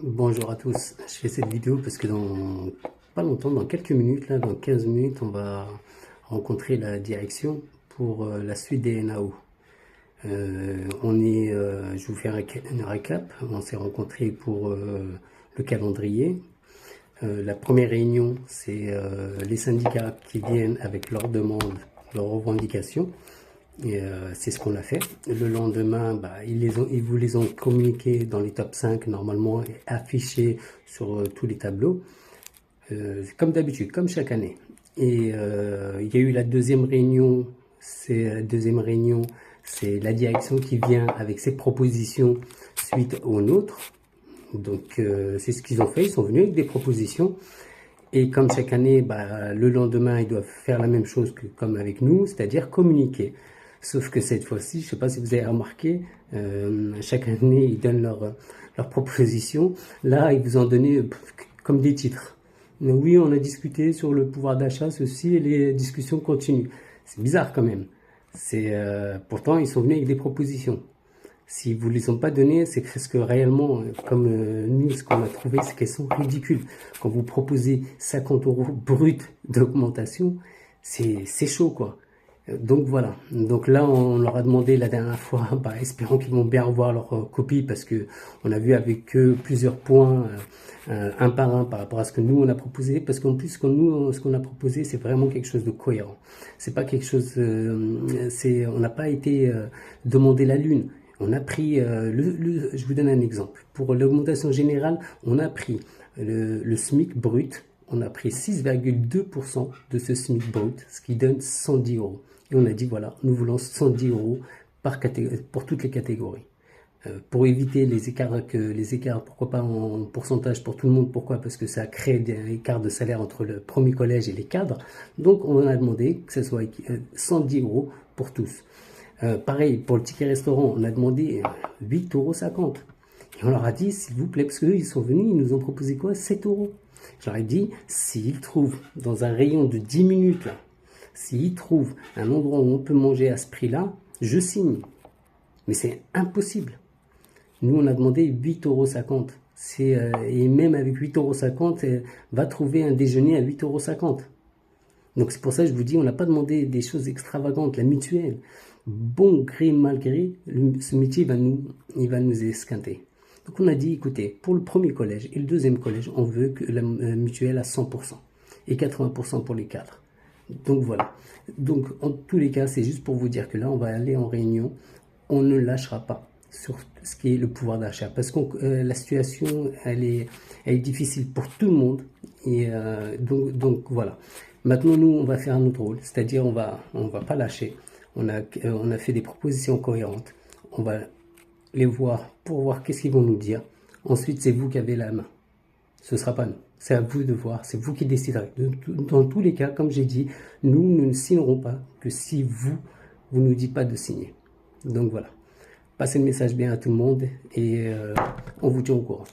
Bonjour à tous, je fais cette vidéo parce que dans pas longtemps, dans quelques minutes, là, dans 15 minutes, on va rencontrer la direction pour la suite des NAO. Je vous fais un récap, on s'est rencontrés pour le calendrier. La première réunion, c'est les syndicats qui viennent avec leurs demandes, leurs revendications. Et c'est ce qu'on a fait. Le lendemain, ils vous les ont communiqués dans les top 5 normalement et affichés sur tous les tableaux. Comme d'habitude, comme chaque année. Et il y a eu la deuxième réunion. C'est la direction qui vient avec ses propositions suite aux nôtres. Donc c'est ce qu'ils ont fait. Ils sont venus avec des propositions. Et comme chaque année, le lendemain, ils doivent faire la même chose que comme avec nous, c'est-à-dire communiquer. Sauf que cette fois-ci, je ne sais pas si vous avez remarqué, chaque année, ils donnent leurs propositions. Là, ils vous ont donné comme des titres. Oui, on a discuté sur le pouvoir d'achat, ceci, et les discussions continuent. C'est bizarre quand même. Pourtant, ils sont venus avec des propositions. Si vous ne les ont pas données, c'est parce que réellement, comme nous, ce qu'on a trouvé, c'est qu'elles sont ridicules. Quand vous proposez 50 € brut d'augmentation, c'est chaud, quoi. Donc voilà. Donc là, on leur a demandé la dernière fois, espérons qu'ils vont bien revoir leur copie parce que on a vu avec eux plusieurs points, un par un, par rapport à ce que nous on a proposé. Parce qu'en plus, ce qu'on a proposé, c'est vraiment quelque chose de cohérent. C'est pas quelque chose, on n'a pas été demander la lune. On a pris, je vous donne un exemple. Pour l'augmentation générale, on a pris le SMIC brut. On a pris 6,2% de ce SMIC brut, ce qui donne 110 €. Et on a dit, voilà, nous voulons 110 € pour toutes les catégories. Pour éviter les écarts, pourquoi pas en pourcentage pour tout le monde, pourquoi? Parce que ça crée des écarts de salaire entre le premier collège et les cadres. Donc on a demandé que ce soit 110 € pour tous. Pareil, pour le ticket restaurant, on a demandé 8,50 €. Et on leur a dit, s'il vous plaît, parce qu'eux, ils sont venus, ils nous ont proposé quoi? 7 €. J'aurais dit, s'ils trouvent dans un rayon de 10 minutes, là, s'ils trouvent un endroit où on peut manger à ce prix-là, je signe. Mais c'est impossible. Nous, on a demandé 8,50 €. Et même avec 8,50 €, va trouver un déjeuner à 8,50 €. Donc c'est pour ça que je vous dis, on n'a pas demandé des choses extravagantes. La mutuelle, bon gré, mal gré, ce métier il va nous esquinter. Donc on a dit, écoutez, pour le premier collège et le deuxième collège, on veut que la mutuelle à 100% et 80% pour les cadres. Donc voilà. Donc en tous les cas, c'est juste pour vous dire que là, on va aller en réunion. On ne lâchera pas sur ce qui est le pouvoir d'achat parce que la situation, elle est difficile pour tout le monde. Et donc voilà. Maintenant, nous, on va faire un autre rôle, c'est-à-dire on va pas lâcher. On a fait des propositions cohérentes. On va les voir pour voir qu'est-ce qu'ils vont nous dire. Ensuite, c'est vous qui avez la main. Ce ne sera pas nous. C'est à vous de voir. C'est vous qui déciderez. Dans tous les cas, comme j'ai dit, nous ne signerons pas que si vous nous dites pas de signer. Donc voilà. Passez le message bien à tout le monde et on vous tient au courant.